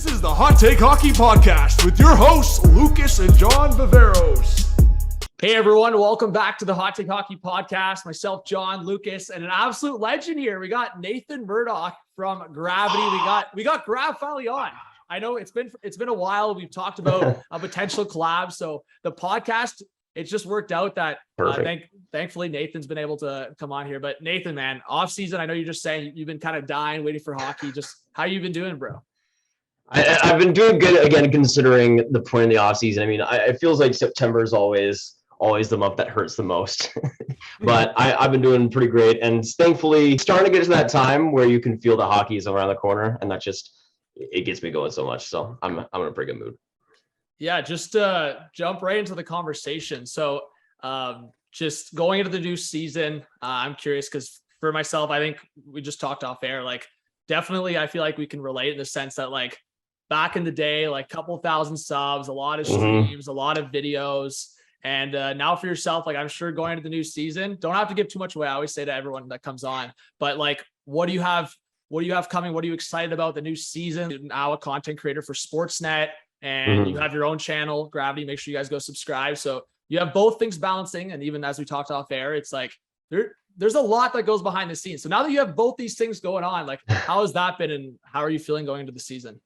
This is the Hot Take Hockey Podcast with your hosts, Lucas and John Viveiros. Hey everyone, welcome back to the Hot Take Hockey Podcast. Myself, John, Lucas, and an absolute legend here. We got Nathan Murdock from Graviteh. We got Grav finally on. I know it's been a while. We've talked about a potential collab. So the podcast, it's just worked out that thankfully Nathan's been able to come on here. But Nathan, man, off season, I know you're just saying you've been kind of dying, waiting for hockey. Just how you been doing, bro? I've been doing good again, considering the point in the off season. I mean, it feels like September is always the month that hurts the most, but I've been doing pretty great, and thankfully starting to get to that time where you can feel the hockey is around the corner, and that just it gets me going so much. So I'm in a pretty good mood. Yeah, just jump right into the conversation. So just going into the new season, I'm curious because for myself, I think we just talked off air. Like, definitely, I feel like we can relate in the sense that like back in the day, like couple thousand subs, a lot of streams, a lot of videos. And now for yourself, like I'm sure going into the new season, don't have to give too much away. I always say to everyone that comes on, but like, what do you have coming? What are you excited about the new season? You're now a content creator for Sportsnet, and you have your own channel, Graviteh. Make sure you guys go subscribe. So you have both things balancing. And even as we talked off air, it's like there's a lot that goes behind the scenes. So now that you have both these things going on, like how has that been, and how are you feeling going into the season?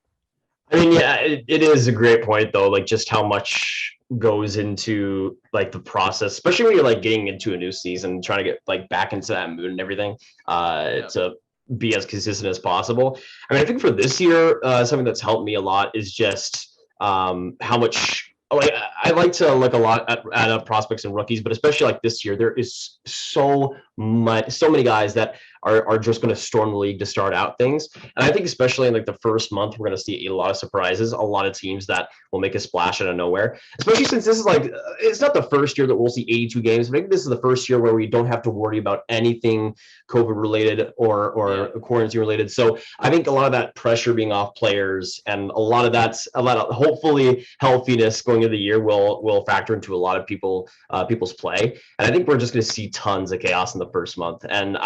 I mean, yeah, it is a great point though, like just how much goes into like the process, especially when you're like getting into a new season, trying to get like back into that mood and everything, to be as consistent as possible. I mean, I think for this year, something that's helped me a lot is just how much like I like to look a lot at prospects and rookies, but especially like this year, there is so many guys that are just going to storm the league to start out things. And I think especially in like the first month, we're going to see a lot of surprises, a lot of teams that will make a splash out of nowhere, especially since this is like, it's not the first year that we'll see 82 games. Maybe this is the first year where we don't have to worry about anything COVID related or quarantine related. So I think a lot of that pressure being off players and a lot of hopefully healthiness going into the year will factor into a lot of people's play. And I think we're just going to see tons of chaos in the first month. And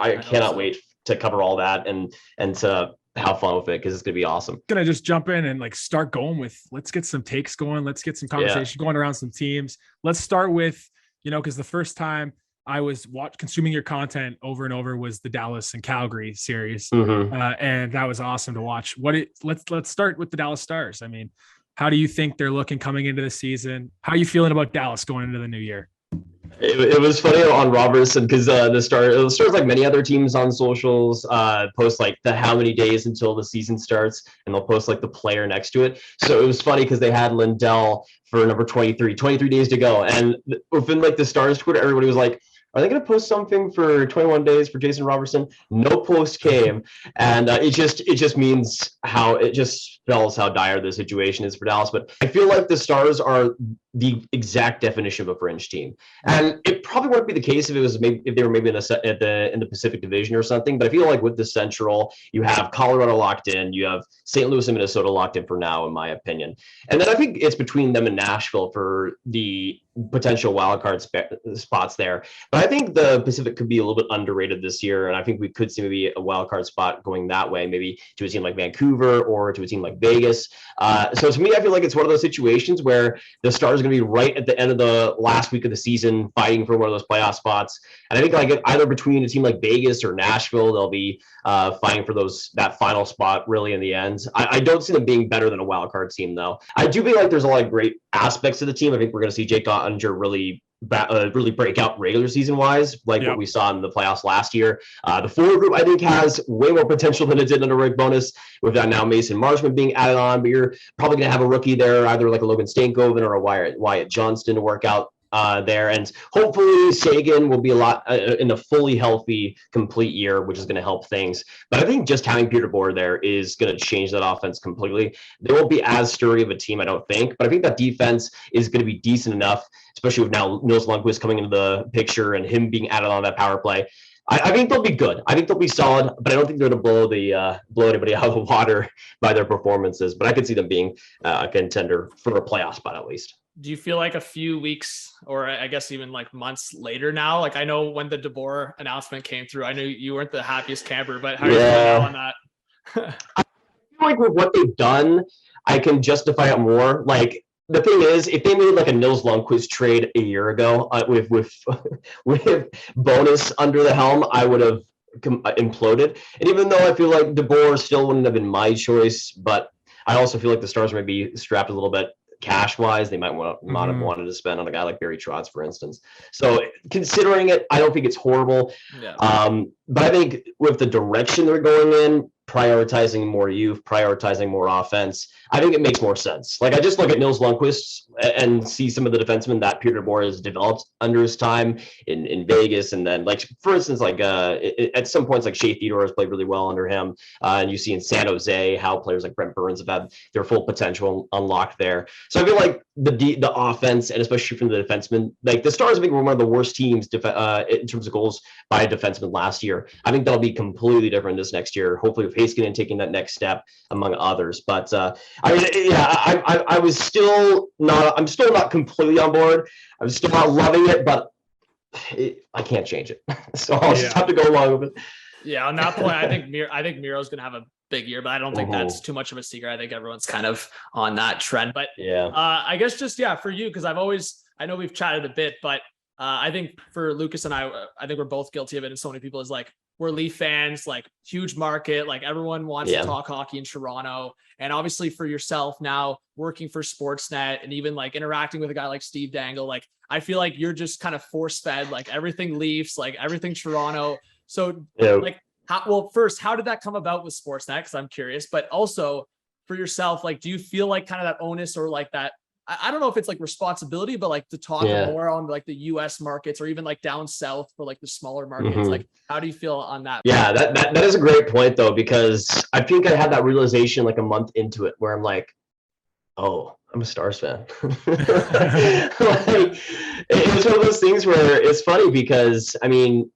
I cannot wait to cover all that and to have fun with it, because it's gonna be awesome. Gonna just jump in and like start going with, let's get some takes going, let's get some conversation going around some teams. Let's start with, because the first time I was consuming your content over and over was the Dallas and Calgary series, and that was awesome to watch. Let's start with the Dallas Stars. I mean, how do you think they're looking coming into the season? How are you feeling about Dallas going into the new year? It was funny on Robertson because the Stars, like many other teams on socials, post like the how many days until the season starts, and they'll post like the player next to it. So it was funny because they had Lindell for number 23 days to go, and within like the Stars Twitter, everybody was like, are they going to post something for 21 days for Jason Robertson? No post came, and it just means it just spells how dire the situation is for Dallas. But I feel like the Stars are the exact definition of a fringe team, and it probably wouldn't be the case if they were maybe in the Pacific Division or something. But I feel like with the Central, you have Colorado locked in, you have St. Louis and Minnesota locked in for now, in my opinion, and then I think it's between them and Nashville for the potential wildcard spots there. But I think the Pacific could be a little bit underrated this year, and I think we could see maybe a wildcard spot going that way, maybe to a team like Vancouver or to a team like Vegas. So to me, I feel like it's one of those situations where the Stars are going to be right at the end of the last week of the season fighting for one of those playoff spots. And I think like either between a team like Vegas or Nashville, they'll be fighting for that final spot really in the end. I don't see them being better than a wildcard team, though. I do feel like there's a lot of great aspects of the team. I think we're going to see Jake Ottinger really break out regular season wise, like what we saw in the playoffs last year. The forward group I think has way more potential than it did under Rick Bowness, with that now Mason Marchment being added on, but you're probably going to have a rookie there, either like a Logan Stankoven or a Wyatt Johnston to work out there, and hopefully Sagan will be a lot in a fully healthy, complete year, which is going to help things. But I think just having Peter Boer there is going to change that offense completely. They won't be as sturdy of a team, I don't think, but I think that defense is going to be decent enough, especially with now Nils Lundkvist coming into the picture and him being added on that power play. I think they'll be good. I think they'll be solid, but I don't think they're going to blow anybody out of the water by their performances. But I could see them being a contender for a playoff spot at least. Do you feel like a few weeks, or I guess even like months later now? Like, I know when the DeBoer announcement came through, I knew you weren't the happiest camper, but how are you feeling on that? feel like with what they've done, I can justify it more. Like, the thing is, if they made like a Nils Lundqvist trade a year ago with with bonus under the helm, I would have imploded. And even though I feel like DeBoer still wouldn't have been my choice, but I also feel like the Stars might be strapped a little bit cash-wise. They might not have wanted to spend on a guy like Barry Trotz, for instance. So considering it, I don't think it's horrible. Yeah. But I think with the direction they're going in, prioritizing more youth, prioritizing more offense, I think it makes more sense. Like, I just look at Nils Lundqvist and see some of the defensemen that Peter DeBoer has developed under his time in Vegas. And then, like, for instance, like at some points, like Shea Theodore has played really well under him. And you see in San Jose how players like Brent Burns have had their full potential unlocked there. So I feel like the offense, and especially from the defensemen, like the Stars, I think were one of the worst teams in terms of goals by a defenseman last year. I think that'll be completely different this next year. Hopefully with Heiskanen taking that next step, among others. But I mean, yeah, I'm still not completely on board. I'm still not loving it, but I can't change it. So I'll just have to go along with it. Yeah, on that point, I think Miro's gonna have a big year, but I don't think that's too much of a secret. I think everyone's kind of on that trend. But I guess just for you, because I know we've chatted a bit, but I think for Lucas and I think we're both guilty of it, and so many people is like, we're Leaf fans, like huge market, like everyone wants to talk hockey in Toronto. And obviously for yourself now working for Sportsnet and even like interacting with a guy like Steve Dangle, like I feel like you're just kind of force fed, like everything Leafs, like everything Toronto. So like, how did that come about with Sportsnet? Because I'm curious, but also for yourself, like, do you feel like kind of that onus or like that, I don't know if it's like responsibility, but like to talk more on like the US markets or even like down south for like the smaller markets. Like, how do you feel on that? Yeah, that is a great point though, because I think I had that realization like a month into it where I'm like, oh, I'm a Stars fan. Like, it's one of those things where it's funny because I mean,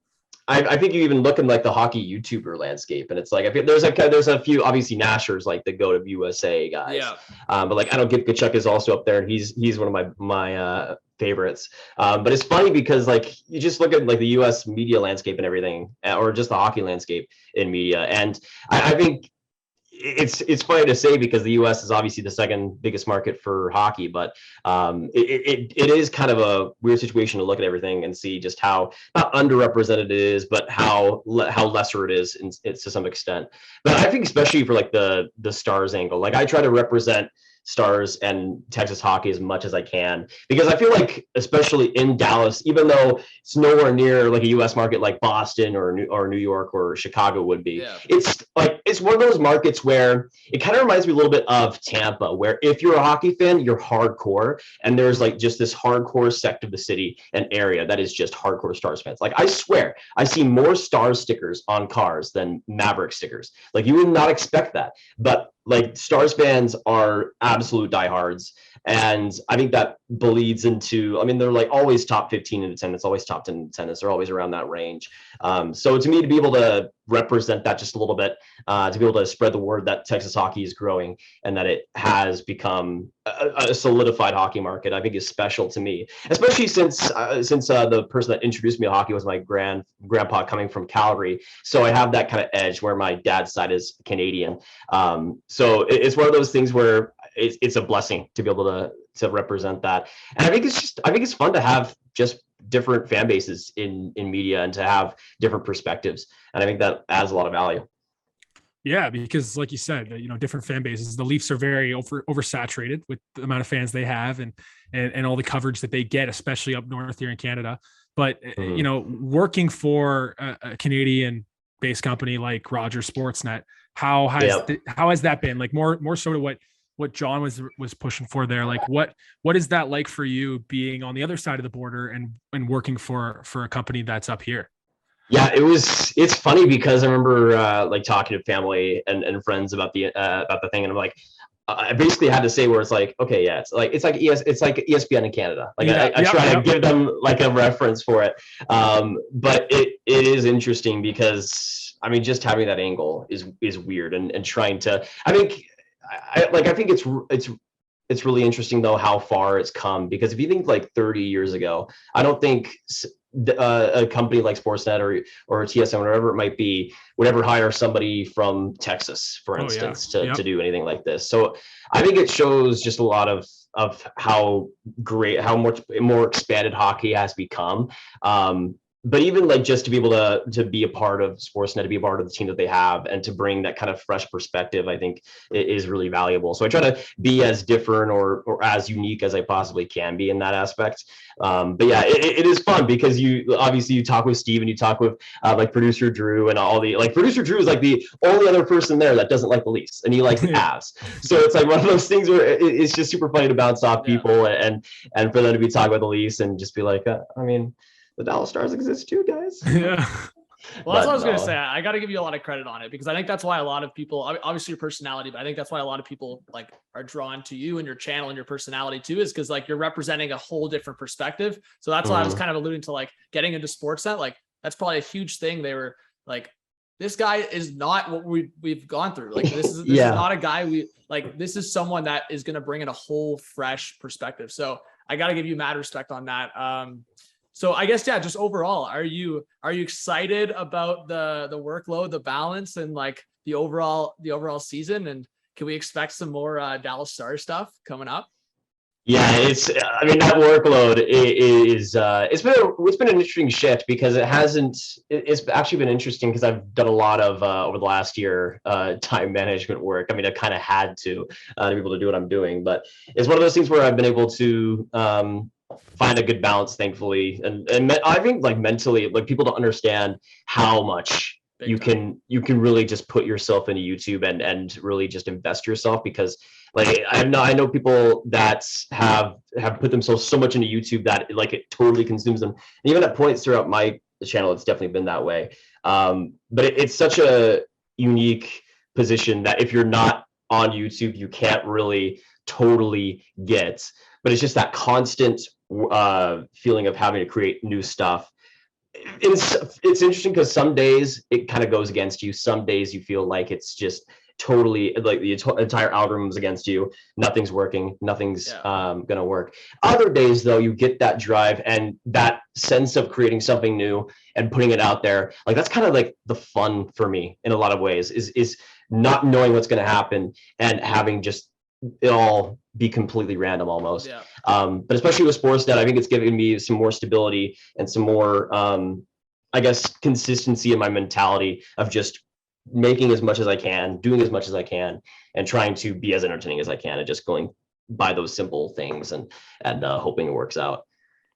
I think you even look in like the hockey YouTuber landscape, and it's like I feel there's a few obviously Nashers like the Go to USA guys, but like I don't get Kachuk is also up there, and he's one of my favorites. But it's funny because like you just look at like the US media landscape and everything, or just the hockey landscape in media, and I think it's funny to say because the US is obviously the second biggest market for hockey, but it is kind of a weird situation to look at everything and see just how not underrepresented it is, but how lesser it is to some extent. But I think especially for like the Stars angle, like I try to represent Stars and Texas hockey as much as I can, because I feel like especially in Dallas, even though it's nowhere near like a US market like Boston or New York or Chicago would be, it's like it's one of those markets where it kind of reminds me a little bit of Tampa, where if you're a hockey fan, you're hardcore, and there's like just this hardcore sect of the city and area that is just hardcore Stars fans. Like I swear I see more Stars stickers on cars than Maverick stickers. Like you would not expect that, but like Stars fans are absolute diehards, and I think that bleeds into, I mean, they're like always top 15 in attendance, always top 10 in attendance. They're always around that range. So to me, to be able to represent that just a little bit, to be able to spread the word that Texas hockey is growing and that it has become a solidified hockey market, I think is special to me, especially since the person that introduced me to hockey was my grandpa coming from Calgary. So I have that kind of edge where my dad's side is Canadian. So it's one of those things where it's a blessing to be able to represent that. And I think it's fun to have just different fan bases in media and to have different perspectives. And I think that adds a lot of value. Yeah, because like you said, different fan bases. The Leafs are very oversaturated with the amount of fans they have and all the coverage that they get, especially up north here in Canada. But working for a Canadian-based company like Rogers Sportsnet, how has that been? Like more so to what John was pushing for there. Like what is that like for you being on the other side of the border and working for a company that's up here? Yeah, it's funny because I remember like talking to family and friends about the thing, and I'm like, I basically had to say where it's like, okay, yeah, it's like ESPN in Canada. Like I try to give them like a reference for it. But it is interesting because I mean, just having that angle is weird and trying to, I think it's really interesting though how far it's come, because if you think like 30 years ago, I don't think a company like Sportsnet or TSN, whatever it might be, would ever hire somebody from Texas, for instance, to do anything like this. So I think it shows just a lot of how much more expanded hockey has become. But even like just to be able to be a part of Sportsnet, to be a part of the team that they have, and to bring that kind of fresh perspective, I think is really valuable. So I try to be as different or as unique as I possibly can be in that aspect. But yeah, it is fun because you talk with Steve and you talk with like producer Drew and all the, like, producer Drew is like the only other person there that doesn't like the Leafs, and he likes the Avs. So it's like one of those things where it's just super funny to bounce off people and for them to be talking about the Leafs and just be like, I mean, the Dallas Stars exist too, guys. Yeah. Well, that's what I was going to say. I got to give you a lot of credit on it, because I think that's why a lot of people, obviously your personality, but I think that's why a lot of people like are drawn to you and your channel and your personality too, is because like you're representing a whole different perspective. So that's why I was kind of alluding to like getting into Sportsnet. Like that's probably a huge thing. They were like, this guy is not what we've gone through. Like this is not a guy this is someone that is going to bring in a whole fresh perspective. So I got to give you mad respect on that. So I guess, just overall, are you excited about the workload, the balance, and like the overall season? And can we expect some more Dallas Stars stuff coming up? Yeah, that workload is it's been an interesting shift, because it's actually been interesting because I've done a lot of over the last year time management work. I mean, I kind of had to be able to do what I'm doing, but it's one of those things where I've been able to find a good balance, thankfully, and I think like mentally, like people don't understand how much you can really just put yourself into YouTube and really just invest yourself, because like I know people that have put themselves so much into YouTube that like it totally consumes them. And even at points throughout my channel, it's definitely been that way. But it's such a unique position that if you're not on YouTube, you can't really totally get. But it's just that constant feeling of having to create new stuff. It's interesting because some days it kind of goes against you. Some days you feel like it's just totally like the entire algorithm is against you. Nothing's working. Nothing's gonna work. Other days though, you get that drive and that sense of creating something new and putting it out there. Like that's kind of like the fun for me in a lot of ways, is not knowing what's going to happen and having just it all be completely random almost. But especially with Sportsnet, I think it's given me some more stability and some more I guess consistency in my mentality of just making as much as I can, doing as much as I can, and trying to be as entertaining as I can, and just going by those simple things and hoping it works out.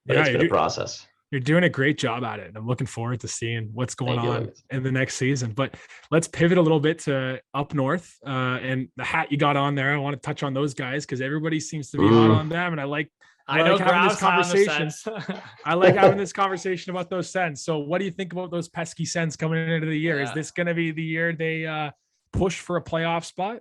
But it's been a process. You're doing a great job at it. I'm looking forward to seeing what's going on in the next season. But let's pivot a little bit to up north and the hat you got on there. I want to touch on those guys because everybody seems to be hot on them, and I like having this conversation. I like having this conversation about those Sens. So what do you think about those pesky Sens coming into the year? Is this going to be the year they push for a playoff spot?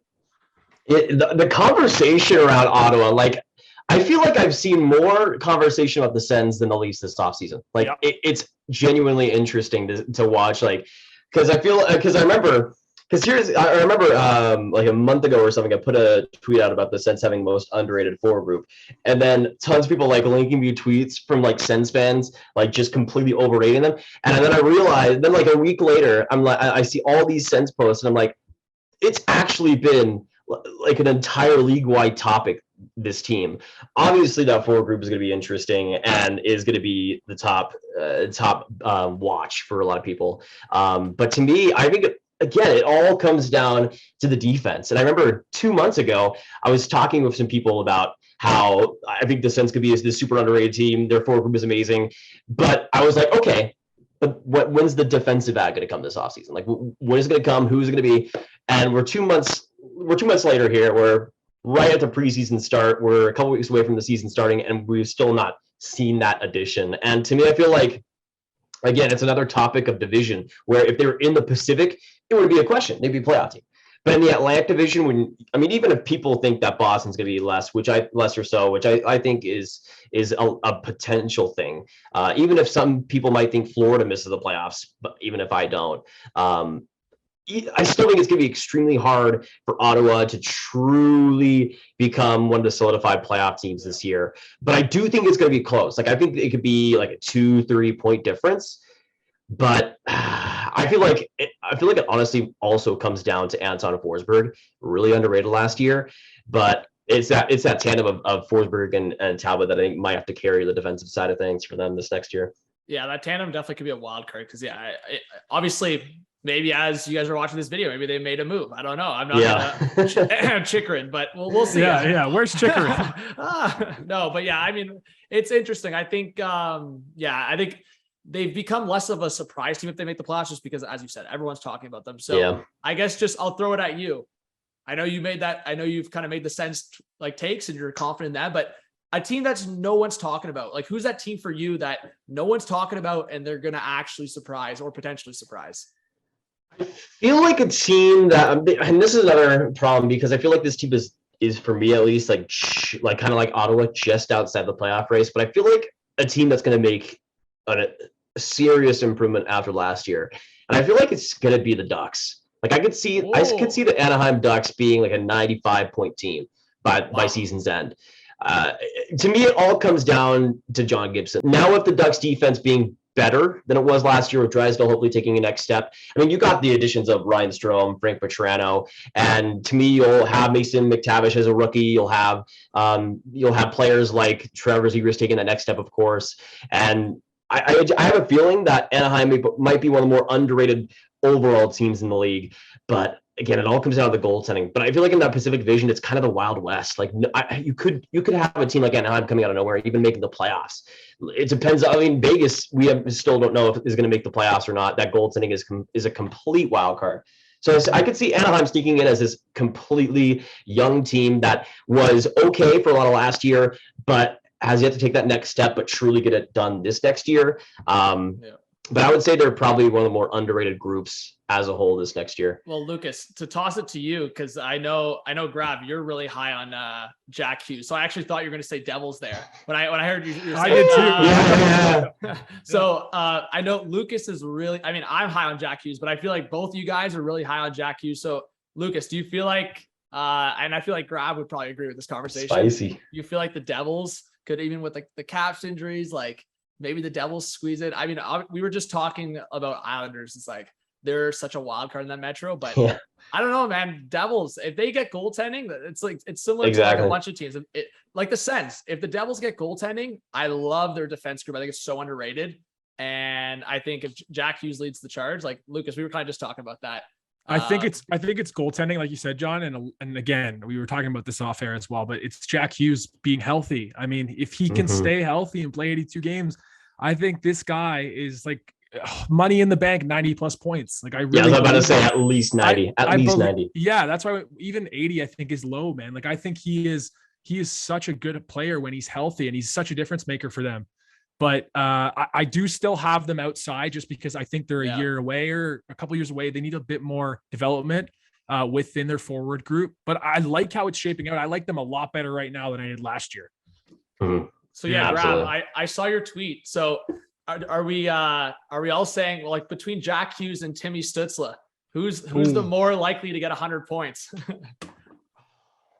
The conversation around Ottawa, like, I feel like I've seen more conversation about the Sens than the Leafs this offseason. Like it's genuinely interesting to watch, like, because I remember like a month ago or something, I put a tweet out about the Sens having most underrated forward group, and then tons of people like linking me tweets from like Sens fans, like just completely overrating them. And then I realized, then like a week later, I'm like, I see all these Sens posts, and I'm like, it's actually been like an entire league-wide topic. This team, obviously, that forward group is going to be interesting and is going to be the top watch for a lot of people. But to me, I think again, it all comes down to the defense. And I remember 2 months ago, I was talking with some people about how I think the Sens could be this super underrated team. Their forward group is amazing, but I was like, okay, but when's the defensive ad going to come this offseason? Like, when is it going to come? Who's it going to be? And we're 2 months later here. We're right at the preseason start. We're a couple weeks away from the season starting, and we've still not seen that addition. And to me, I feel like, again, it's another topic of division where if they were in the Pacific, it would be a question. They'd be a playoff team. But in the Atlantic division, even if people think that Boston's going to be less or so, which I think is a potential thing. Even if some people might think Florida misses the playoffs, but even if I don't, I still think it's going to be extremely hard for Ottawa to truly become one of the solidified playoff teams this year. But I do think it's going to be close. Like, I think it could be like a 2-3 point difference. But I feel like it honestly also comes down to Anton Forsberg, really underrated last year. But it's that tandem of Forsberg and Talbot that I think might have to carry the defensive side of things for them this next year. Yeah, that tandem definitely could be a wild card because obviously. Maybe as you guys are watching this video, maybe they made a move. I don't know. I'm not gonna Chikrin, but we'll see. Yeah. Where's Chikrin? No, but yeah, I mean, it's interesting. I think, I think they've become less of a surprise team if they make the playoffs, just because, as you said, everyone's talking about them. So I guess I'll throw it at you. I know you made that. I know you've kind of made the sense like takes, and you're confident in that. But a team that's no one's talking about, like, who's that team for you that no one's talking about, and they're gonna actually surprise or potentially surprise? I feel like a team that, and this is another problem because I feel like this team is for me at least like kind of like Ottawa, just outside the playoff race. But I feel like a team that's going to make a serious improvement after last year, and I feel like it's going to be the Ducks. Like I could see the Anaheim Ducks being like a 95-point team by season's end. To me, it all comes down to John Gibson. Now with the Ducks defense being better than it was last year, with Drysdale hopefully taking a next step. I mean, you got the additions of Ryan Strome, Frank Petrano, and to me, you'll have Mason McTavish as a rookie. You'll have players like Trevor Zegras taking that next step, of course. And I have a feeling that Anaheim might be one of the more underrated overall teams in the league, but again, it all comes down to the goaltending. But I feel like in that Pacific Division, it's kind of the Wild West. Like you could have a team like Anaheim coming out of nowhere, even making the playoffs. It depends. I mean, Vegas, still don't know if is going to make the playoffs or not. That goaltending is a complete wild card. So I could see Anaheim sneaking in as this completely young team that was okay for a lot of last year, but has yet to take that next step, but truly get it done this next year. But I would say they're probably one of the more underrated groups as a whole this next year. Well, Lucas, to toss it to you, because I know, Grav, you're really high on Jack Hughes. So I actually thought you were going to say Devils there. When I heard you were saying, I did too. So I know Lucas is really, I mean, I'm high on Jack Hughes, but I feel like both you guys are really high on Jack Hughes. So Lucas, do you feel like, and I feel like Grav would probably agree with this conversation. Spicy. You feel like the Devils could, even with like the Caps injuries, like maybe the Devils squeeze it? I mean, we were just talking about Islanders. It's like, they're such a wild card in that Metro, but I don't know, man. Devils, if they get goaltending, it's similar to like a bunch of teams. Like the Sens, if the Devils get goaltending, I love their defense group. I think it's so underrated. And I think if Jack Hughes leads the charge, like Lucas, we were kind of just talking about that. I think it's goaltending, like you said, John. And again, we were talking about this off air as well, but it's Jack Hughes being healthy. I mean, if he can stay healthy and play 82 games, I think this guy is like money in the bank, 90+ points. Like I was about to say at least 90, 90. Yeah. That's why even 80, I think, is low, man. Like I think he is such a good player when he's healthy, and he's such a difference maker for them. But I do still have them outside just because I think they're a year away or a couple years away. They need a bit more development within their forward group. But I like how it's shaping out. I like them a lot better right now than I did last year. Mm-hmm. So Grav, I saw your tweet. So are we all saying, well, like between Jack Hughes and Timmy Stützle, who's the more likely to get 100 points?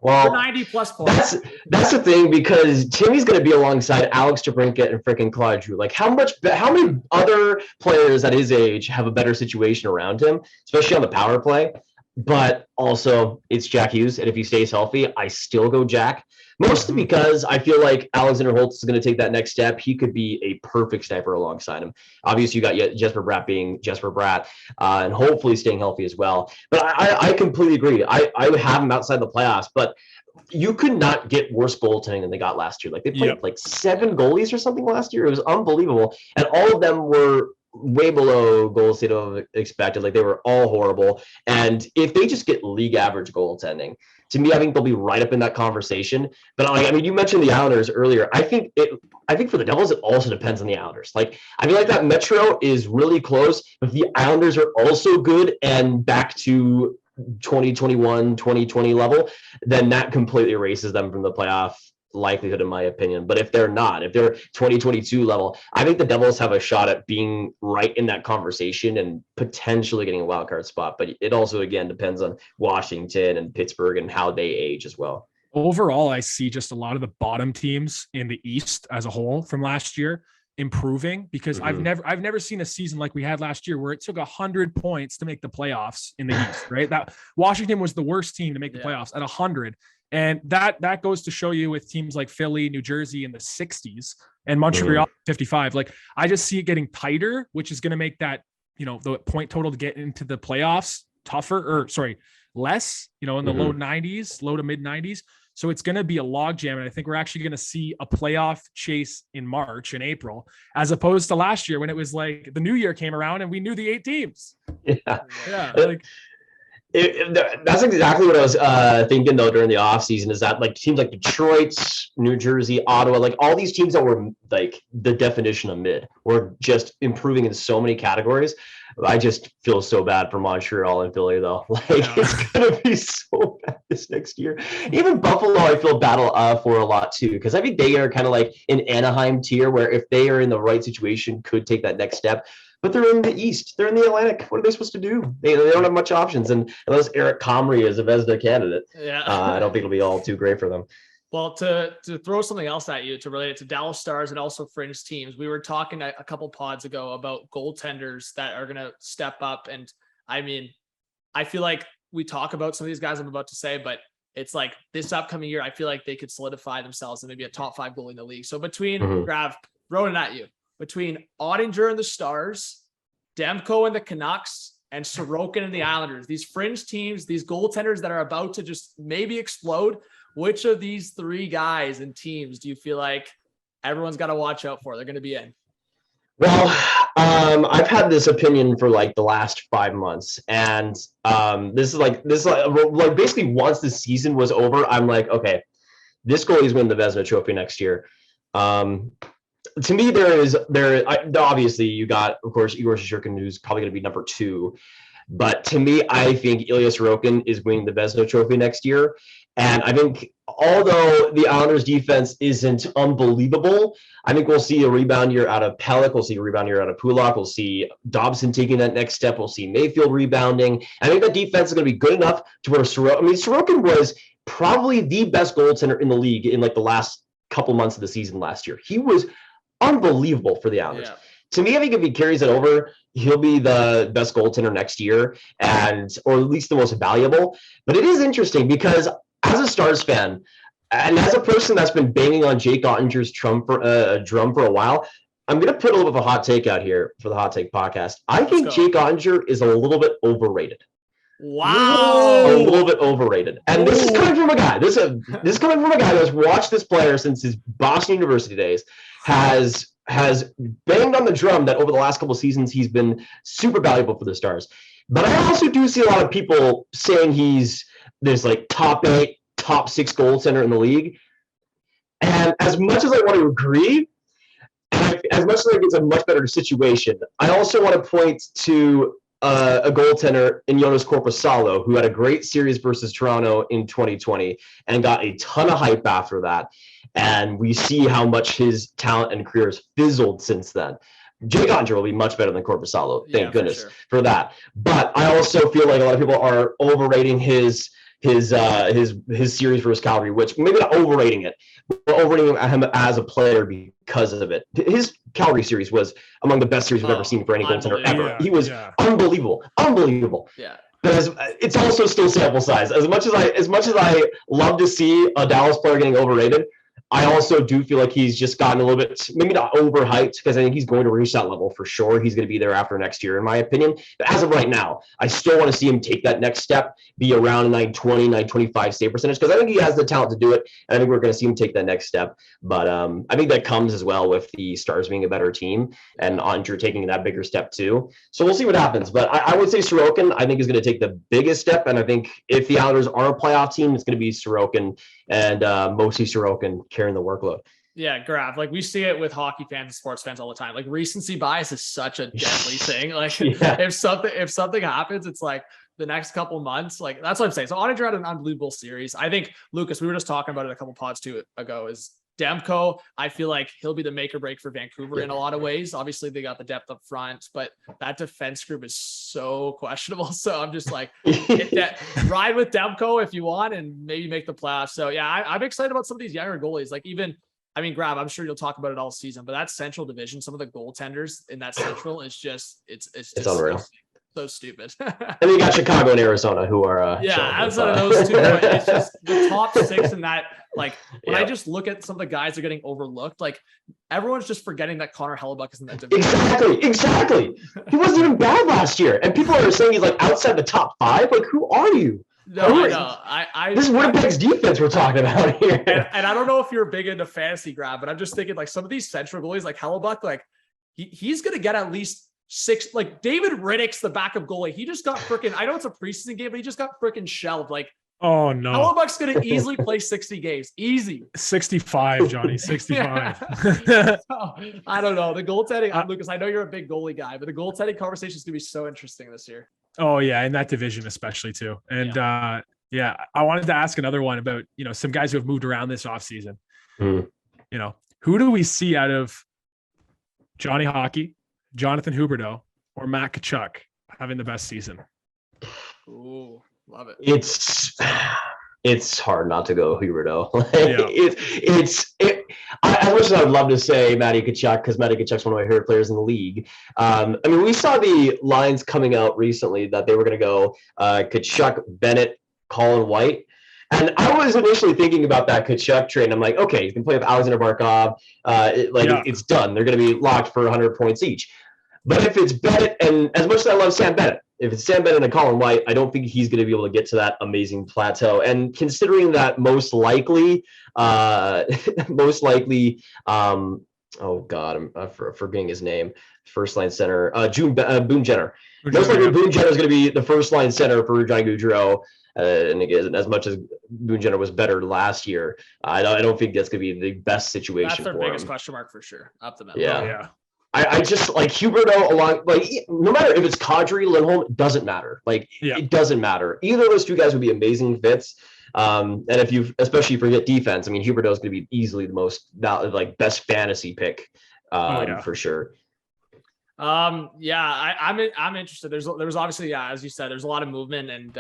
Well, 90+ points. That's the thing, because Timmy's going to be alongside Alex DeBrincat and freaking Claude Giroux. Like how many other players at his age have a better situation around him, especially on the power play? But also it's Jack Hughes. And if he stays healthy, I still go Jack. Mostly because I feel like Alexander Holtz is going to take that next step. He could be a perfect sniper alongside him. Obviously, you got Jesper Bratt being Jesper Bratt, and hopefully staying healthy as well. But I completely agree. I would have him outside the playoffs, but you could not get worse goaltending than they got last year. Like they played like 7 goalies or something last year. It was unbelievable. And all of them were way below goals they'd have expected. Like they were all horrible. And if they just get league average goaltending, to me, I think they'll be right up in that conversation. But like, I mean, you mentioned the Islanders earlier. I think for the Devils, it also depends on the Islanders. Like, I feel like that Metro is really close, but the Islanders are also good and back to 2021, 2020 level, then that completely erases them from the playoff likelihood in my opinion. But if they're not, if they're 2022 level, I think the Devils have a shot at being right in that conversation and potentially getting a wild card spot. But it also, again, depends on Washington and Pittsburgh and how they age as well. Overall, I see just a lot of the bottom teams in the East as a whole from last year improving, because I've never seen a season like we had last year where it took 100 points to make the playoffs in the East, right? That Washington was the worst team to make the playoffs at 100. And that goes to show you with teams like Philly, New Jersey in the 60s and Montreal 55. Like, I just see it getting tighter, which is going to make that, the point total to get into the playoffs less, in the low 90s, low to mid 90s. So it's going to be a logjam. And I think we're actually going to see a playoff chase in March and April, as opposed to last year when it was like the new year came around and we knew the 8 teams. Yeah. That's exactly what I was thinking though during the offseason, is that like teams like Detroit, New Jersey, Ottawa, like all these teams that were like the definition of mid were just improving in so many categories. I just feel so bad for Montreal and Philly though. Like it's gonna be so bad this next year. Even Buffalo, I feel battle for a lot too, because I think they are kind of like an Anaheim tier where if they are in the right situation, could take that next step. But they're in the East. They're in the Atlantic. What are they supposed to do? They don't have much options. And unless Eric Comrie is a Vezina candidate, I don't think it'll be all too great for them. Well, to throw something else at you, to relate it to Dallas Stars and also fringe teams, we were talking a couple pods ago about goaltenders that are going to step up. And I mean, I feel like we talk about some of these guys I'm about to say, but it's like this upcoming year, I feel like they could solidify themselves and maybe a top 5 goalie in the league. So between Grav, throwing it at you, between Ottinger and the Stars, Demko and the Canucks, and Sorokin and the Islanders, these fringe teams, these goaltenders that are about to just maybe explode, which of these 3 guys and teams do you feel like everyone's got to watch out for? They're going to be in. Well, I've had this opinion for like the last 5 months, and this is like basically once the season was over, I'm like, okay, this goalie's winning the Vezina Trophy next year. To me, obviously you got, of course, Igor Shesterkin, who's probably going to be number 2. But to me, I think Ilya Sorokin is winning the Vezina Trophy next year. And I think although the Islanders defense isn't unbelievable, I think we'll see a rebound year out of Pelech. We'll see a rebound year out of Pulock. We'll see Dobson taking that next step. We'll see Mayfield rebounding. I think that defense is going to be good enough to where Sorokin was probably the best goaltender in the league in like the last couple months of the season last year. He was unbelievable for the Islanders. Yeah. To me, I think if he carries it over, he'll be the best goaltender next year, or at least the most valuable. But it is interesting because as a Stars fan, and as a person that's been banging on Jake Ottinger's drum for a while, I'm going to put a little bit of a hot take out here for the Hot Take podcast. I think Jake Ottinger is a little bit overrated. Wow. A little bit overrated. And this is coming from a guy. This is coming from a guy that's watched this player since his Boston University days, has banged on the drum that over the last couple of seasons he's been super valuable for the Stars. But I also do see a lot of people saying he's this like top 8, top 6 goaltender in the league. And as much as I want to agree, and as much as I think it's a much better situation, I also want to point to a goaltender in Jonas Korpisalo, who had a great series versus Toronto in 2020 and got a ton of hype after that. And we see how much his talent and career has fizzled since then. Jake Ottinger will be much better than Korpisalo, thank goodness for that. But I also feel like a lot of people are overrating his series versus Calgary, which maybe not overrating it, but overrating him as a player because of it. His Calgary series was among the best series we've ever seen for any goaltender ever. He was unbelievable. Yeah. But it's also still sample size. As much as I love to see a Dallas player getting overrated, I also do feel like he's just gotten a little bit, maybe not overhyped, because I think he's going to reach that level for sure. He's going to be there after next year, in my opinion. But as of right now, I still want to see him take that next step, be around 920, 925 save percentage, because I think he has the talent to do it. And I think we're going to see him take that next step. But I think that comes as well with the Stars being a better team and Ottinger taking that bigger step too. So we'll see what happens. But I would say Sorokin, I think, is going to take the biggest step. And I think if the Islanders are a playoff team, it's going to be Sorokin and mostly Sorokin carrying the workload. Yeah, Grav. Like we see it with hockey fans and sports fans all the time. Like recency bias is such a deadly thing. Like if something happens, it's like the next couple months, like that's what I'm saying. So Ottawa had an unbelievable series. I think Lucas, we were just talking about it a couple pods ago, is Demko. I feel like he'll be the make or break for Vancouver in a lot of ways. Obviously they got the depth up front, but that defense group is so questionable. So I'm just like, ride with Demko if you want and maybe make the playoffs. So yeah, I'm excited about some of these younger goalies. Like Grav, I'm sure you'll talk about it all season, but that Central division, some of the goaltenders in that Central is just, it's unreal. So stupid. And you got Chicago and Arizona who are outside of those two, it's just the top 6 in that. Like when I just look at some of the guys that are getting overlooked, like everyone's just forgetting that Connor Hellebuck is in that division. Exactly. He wasn't even bad last year, and people are saying he's like outside the top 5. Like, who are you? No, I know. This is Winnipeg's defense we're talking about here. And I don't know if you're big into fantasy, Grab, but I'm just thinking like some of these Central goalies, like Hellebuck, like he's gonna get at least 6. Like David Riddick's the backup goalie. He just got freaking. I know it's a preseason game, but he just got freaking shelved. Like, oh no, Hellebuck's gonna easily play 60 games, easy. 65, Johnny, 65. I don't know the goaltending, Lucas. I know you're a big goalie guy, but the goaltending conversation is gonna be so interesting this year. Oh yeah, in that division especially too. And I wanted to ask another one about some guys who have moved around this offseason. Who do we see out of Johnny Hockey, Jonathan Huberdeau, or Matt Tkachuk having the best season? Ooh, love it. It's hard not to go Huberdeau. As much as I'd love to say Matty Tkachuk, because Matty Tkachuk's one of my favorite players in the league. We saw the lines coming out recently that they were going to go Tkachuk, Bennett, Colin White. And I was initially thinking about that Tkachuk trade. And I'm like, okay, you can play with Alexander Barkov. It's done. They're going to be locked for 100 points each. But if it's Bennett, and as much as I love Sam Bennett, if it's Sam Bennett and Colin White, I don't think he's going to be able to get to that amazing plateau. And considering that most likely, I'm forgetting his name, first line center, Boone Jenner. Most likely Boone Jenner is going to be the first line center for Johnny Gaudreau. And again, as much as Boone Jenner was better last year, I don't think that's going to be the best situation for him. That's their biggest question mark for sure. Up the middle. Yeah. I just like Huberdeau along, like no matter if it's Kadri, Lindholm, it doesn't matter. It doesn't matter. Either of those two guys would be amazing fits. And especially if you forget defense, Huberdeau is going to be easily the most best fantasy pick for sure. I'm interested. There's obviously, as you said, there's a lot of movement and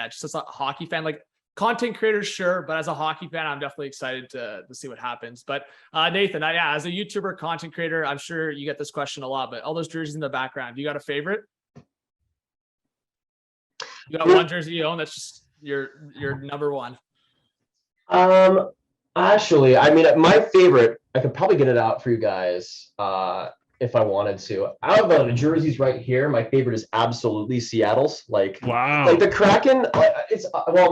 just as a hockey fan, like content creators, sure, but as a hockey fan, I'm definitely excited to see what happens. But Nathan, as a YouTuber content creator, I'm sure you get this question a lot, but all those jerseys in the background, you got a favorite? You got one jersey you own that's just your number one? Actually, my favorite, I could probably get it out for you guys if I wanted to. Out of the jerseys right here, my favorite is absolutely Seattle's. Wow. Like the Kraken,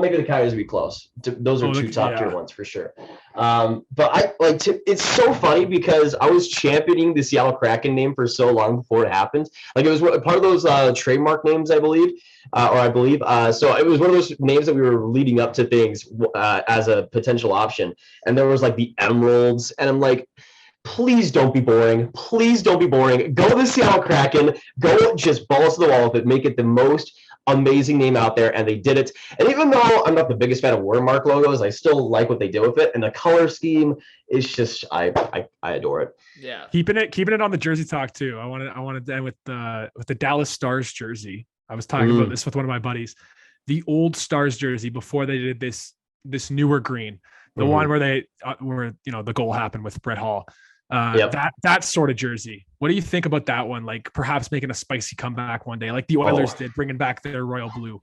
maybe the Coyotes would be close. Those are two top tier ones for sure. But it's so funny because I was championing the Seattle Kraken name for so long before it happened. Like it was part of those trademark names, I believe. So it was one of those names that we were leading up to things as a potential option. And there was like the Emeralds, and I'm like, please don't be boring. Please don't be boring. Go to the Seattle Kraken. Go just balls to the wall with it. Make it the most amazing name out there. And they did it. And even though I'm not the biggest fan of watermark logos, I still like what they did with it. And the color scheme is just, I adore it. Yeah. Keeping it on the jersey talk too. I wanted to end with the Dallas Stars jersey. I was talking about this with one of my buddies. The old Stars jersey before they did this newer green, the one where the goal happened with Brett Hall. That sort of jersey. What do you think about that one? Like perhaps making a spicy comeback one day, like the Oilers did, bringing back their royal blue.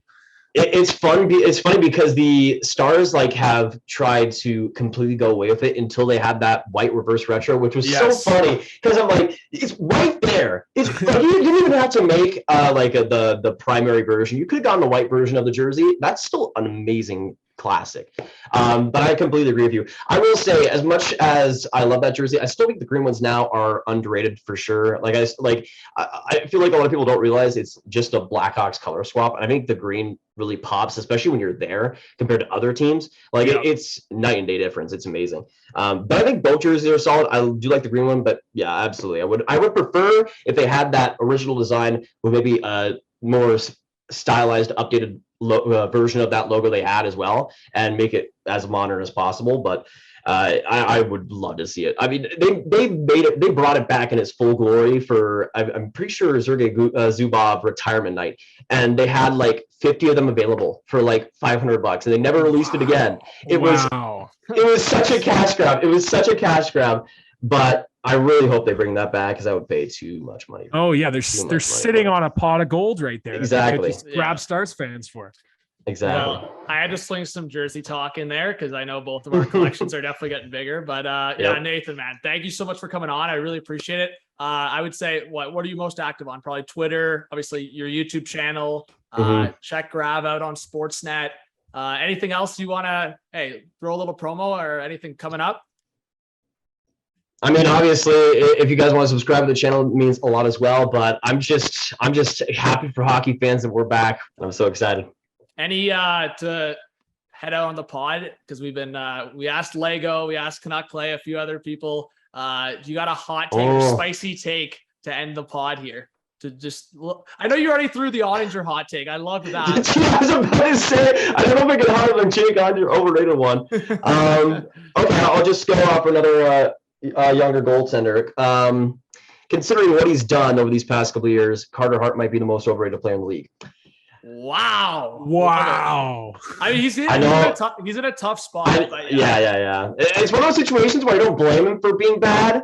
It's fun. It's funny because the Stars have tried to completely go away with it until they had that white reverse retro, which was so funny because I'm like, it's right there. It's like, you didn't even have to make the primary version. You could have gotten the white version of the jersey. That's still an amazing classic. But I completely agree with you. I will say, as much as I love that jersey, I still think the green ones now are underrated for sure. I feel like a lot of people don't realize it's just a Blackhawks color swap. And I think the green really pops, especially when you're there compared to other teams. It's night and day difference. It's amazing. But I think both jerseys are solid. I do like the green one, but yeah, absolutely. I would prefer if they had that original design with maybe more stylized, updated version of that logo they had as well, and make it as modern as possible. But I would love to see it. I mean, they brought it back in its full glory for, I'm pretty sure, Sergei Zubov retirement night, and they had like 50 of them available for like $500, and they never released it again. It was such a cash grab. It was such a cash grab, but I really hope they bring that back, because I would pay too much money. Oh yeah, they're sitting on a pot of gold right there. Exactly. Just grab Stars fans for. Exactly. Well, I had to sling some jersey talk in there because I know both of our collections are definitely getting bigger. But yeah, Nathan, man, thank you so much for coming on. I really appreciate it. I would say, what are you most active on? Probably Twitter, obviously your YouTube channel. Check Grav out on Sportsnet. Anything else you want to, throw a little promo or anything coming up? I mean, obviously, if you guys want to subscribe to the channel, it means a lot as well. But I'm just happy for hockey fans that we're back. I'm so excited. Any to head out on the pod, because we've been we asked Lego, we asked Canuck Clay, a few other people. You got a hot take or spicy take to end the pod here? To just I know you already threw the Ottinger hot take. I love that. I was about to say, I don't know if I can have a Jake on your overrated one. Okay, I'll just go off another younger goaltender. Considering what he's done over these past couple of years, Carter Hart might be the most overrated player in the league. Wow. I mean, he's in a tough spot. Yeah. It's one of those situations where I don't blame him for being bad,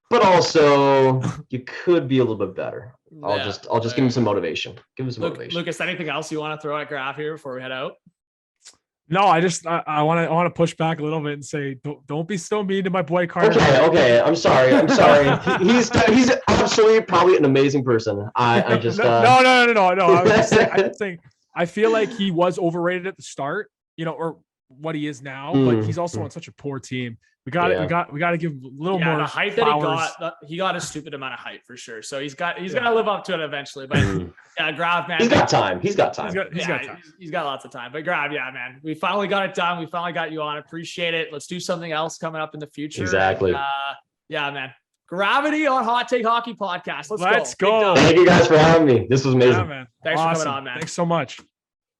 but also you could be a little bit better. I'll just give him some motivation. Lucas, anything else you want to throw at Graf here before we head out? No, I want to push back a little bit and say, don't be so mean to my boy Carter. Okay. I'm sorry. He's absolutely probably an amazing person. I just no. I was just saying, I feel like he was overrated at the start, or what he is now, but he's also on such a poor team. We got to give him a little more. The hype flowers. That he got a stupid amount of hype for sure. So he's got to live up to it eventually. But yeah, Grav, man, he's got time. He's got time. He's got lots of time. But Grav, yeah, man, we finally got it done. We finally got you on. Appreciate it. Let's do something else coming up in the future. Exactly. Yeah, man. Graviteh on Hot Take Hockey Podcast. Let's go. Thank you guys for having me. This was amazing. Yeah, man. Thanks for coming on, man. Thanks so much.